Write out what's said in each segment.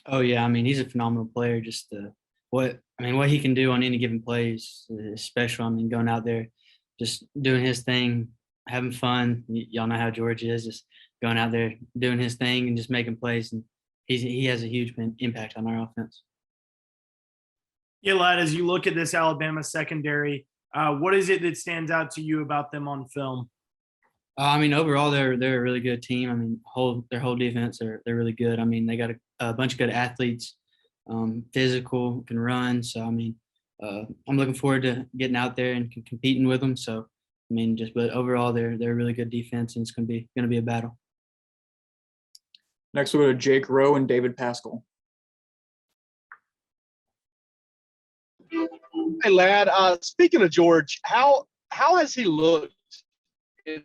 Oh yeah, I mean he's a phenomenal player. Just what he can do on any given play is special. I mean going out there, just doing his thing, having fun. Y'all know how George is, just going out there doing his thing and just making plays. And he has a huge impact on our offense. Yeah, Ladd, as you look at this Alabama secondary, what is it that stands out to you about them on film? I mean, overall, they're a really good team. I mean, their whole defense, they're really good. I mean, they got a bunch of good athletes, physical, can run. So I mean, I'm looking forward to getting out there and competing with them. So I mean, but overall, they're a really good defense, and it's gonna be a battle. Next, we'll go to Jake Rowe and David Pascal. Hey, Ladd. Speaking of George, how has he looked in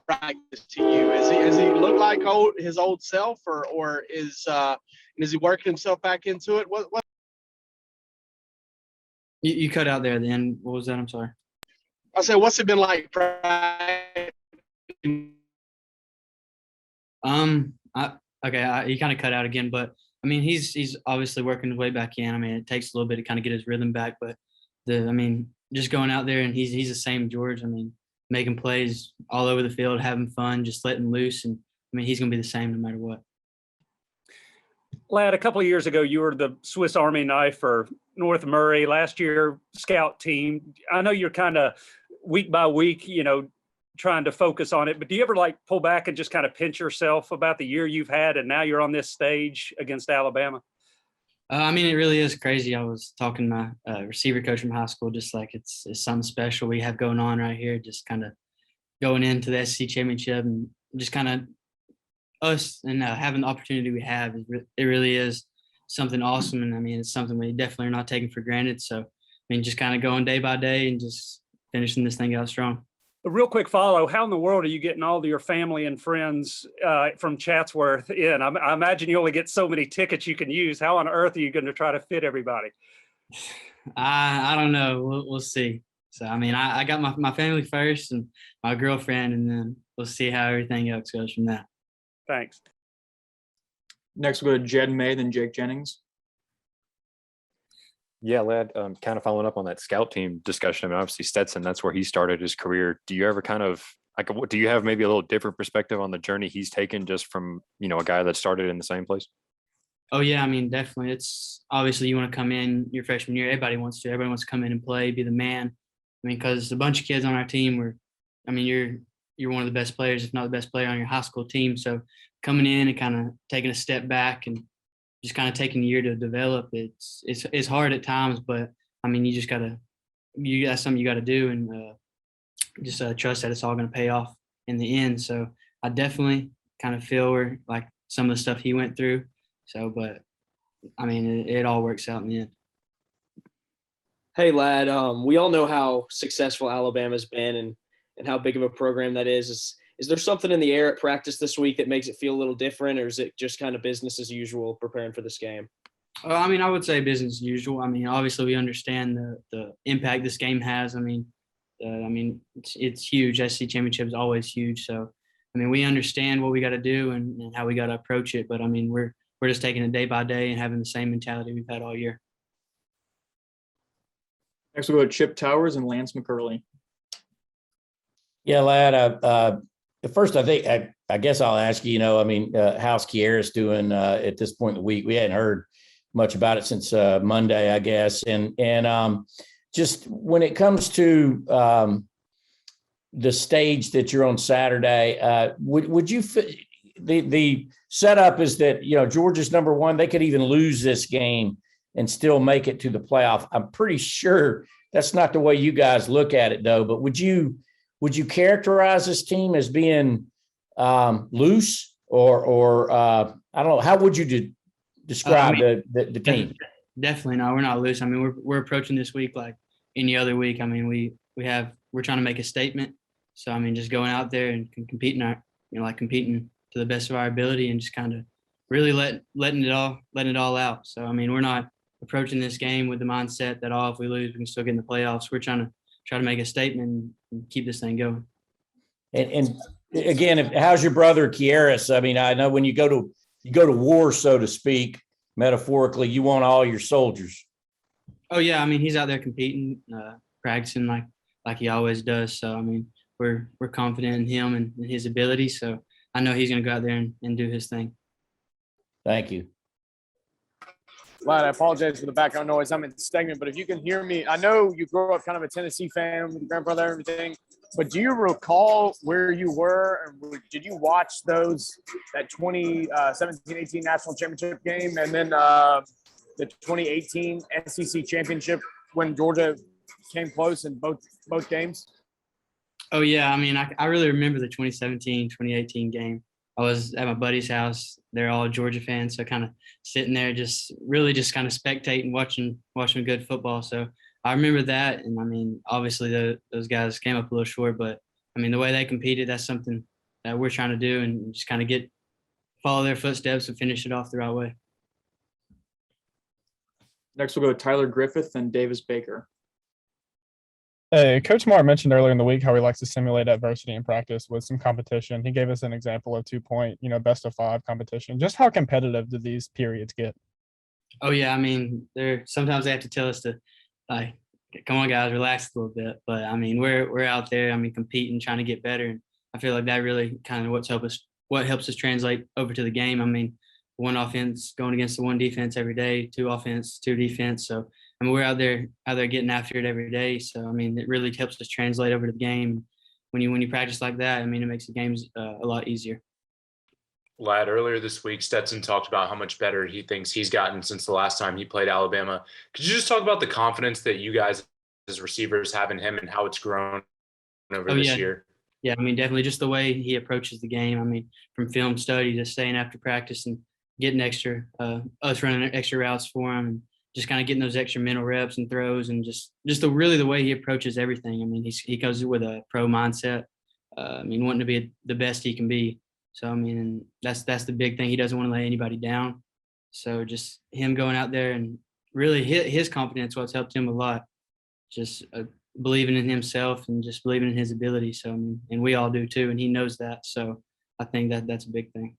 practice to you? Has he looked like his old self, or is he working himself back into it? What? You cut out there at the end. What was that? I'm sorry. I said, what's it been like practicing? He kind of cut out again, but I mean, he's obviously working his way back in. I mean, it takes a little bit to kind of get his rhythm back, but just going out there and he's the same George. I mean, making plays all over the field, having fun, just letting loose, and I mean, he's gonna be the same no matter what. Ladd, a couple of years ago, you were the Swiss Army knife for North Murray. Last year, scout team. I know you're kind of week by week, trying to focus on it, but do you ever pull back and just kind of pinch yourself about the year you've had and now you're on this stage against Alabama? I mean, it really is crazy. I was talking to my receiver coach from high school, just like it's something special we have going on right here, just kind of going into the SEC championship and just kind of us and having the opportunity we have. It really is something awesome. And I mean, it's something we definitely are not taking for granted. So, I mean, just kind of going day by day and just finishing this thing out strong. A real quick follow, how in the world are you getting all of your family and friends from Chatsworth in? I imagine you only get so many tickets you can use. How on earth are you going to try to fit everybody? I don't know. We'll see. So, I mean, I got my family first and my girlfriend, and then we'll see how everything else goes from that. Thanks. Next, we'll go to Jed May, then Jake Jennings. Yeah, Ladd, kind of following up on that scout team discussion. I mean, obviously Stetson, that's where he started his career. Do you ever do you have maybe a little different perspective on the journey he's taken just from, a guy that started in the same place? Oh yeah, I mean, definitely. It's obviously you want to come in your freshman year. Everybody wants to come in and play, be the man. I mean, because a bunch of kids on our team you're one of the best players, if not the best player on your high school team. So coming in and kind of taking a step back and just kind of taking a year to develop, it's hard at times, but I mean, that's something you got to do, and just trust that it's all going to pay off in the end. So I definitely kind of feel where some of the stuff he went through. So, but I mean, it all works out in the end. Hey, Ladd, we all know how successful Alabama's been and how big of a program that is. Is there something in the air at practice this week that makes it feel a little different, or is it just kind of business as usual preparing for this game? I mean, I would say business as usual. I mean, obviously we understand the impact this game has. I mean, it's huge. SEC championship is always huge. So, I mean, we understand what we got to do and how we got to approach it. But I mean, we're just taking it day by day and having the same mentality we've had all year. Next, we'll go to Chip Towers and Lance McCurley. Yeah, Ladd, first, I guess I'll ask you, how's Kearis doing at this point in the week? We hadn't heard much about it since Monday, I guess. And just when it comes to the stage that you're on Saturday, would you the setup is that, Georgia's number one, they could even lose this game and still make it to the playoff. I'm pretty sure that's not the way you guys look at it, though. But would you characterize this team as being loose or I don't know, how would you describe the team? Definitely no, we're not loose. I mean, we're approaching this week like any other week. I mean, we're trying to make a statement. So I mean, just going out there and competing to the best of our ability and just kind of really letting it all out. So I mean, we're not approaching this game with the mindset that if we lose we can still get in the playoffs. We're trying to make a statement and keep this thing going. And again, how's your brother Kearis? I mean, I know when you go to war, so to speak, metaphorically, you want all your soldiers. Oh yeah, I mean he's out there competing, practicing like he always does. So I mean we're confident in him and his ability. So I know he's going to go out there and do his thing. Thank you. Ladd, I apologize for the background noise. I'm in the segment, but if you can hear me, I know you grew up kind of a Tennessee fan with your grandfather and everything, but do you recall where you were? And did you watch that 2017-18 national championship game and then the 2018 SEC championship when Georgia came close in both games? Oh yeah, I mean I really remember the 2017-2018 game. I was at my buddy's house. They're all Georgia fans, so kind of sitting there, just kind of spectating, watching good football. So I remember that, and I mean, obviously those guys came up a little short, but I mean the way they competed, that's something that we're trying to do, and just kind of follow their footsteps and finish it off the right way. Next, we'll go to Tyler Griffith and Davis Baker. Hey, Coach Mark mentioned earlier in the week how he likes to simulate adversity in practice with some competition. He gave us an example of 2-point, best of 5 competition. Just how competitive do these periods get? Oh yeah, I mean sometimes they have to tell us to like, come on guys, relax a little bit. But I mean we're out there, I mean competing, trying to get better, and I feel like that really kind of what helps us translate over to the game. I mean one offense going against the one defense every day, 2 offense, 2 defense. So I mean, we're out there getting after it every day. So I mean, it really helps us translate over to the game. When you practice like that, I mean, it makes the games a lot easier. Ladd, earlier this week, Stetson talked about how much better he thinks he's gotten since the last time he played Alabama. Could you just talk about the confidence that you guys as receivers have in him and how it's grown over this year? Yeah, I mean, definitely just the way he approaches the game. I mean, from film study to staying after practice and getting us running extra routes for him, and just kind of getting those extra mental reps and throws, and just really the way he approaches everything. I mean, he goes with a pro mindset. I mean, wanting to be the best he can be. So I mean, that's the big thing. He doesn't want to lay anybody down. So just him going out there and really his confidence, what's helped him a lot. Just believing in himself and just believing in his ability. So I mean, and we all do too, and he knows that. So I think that's a big thing.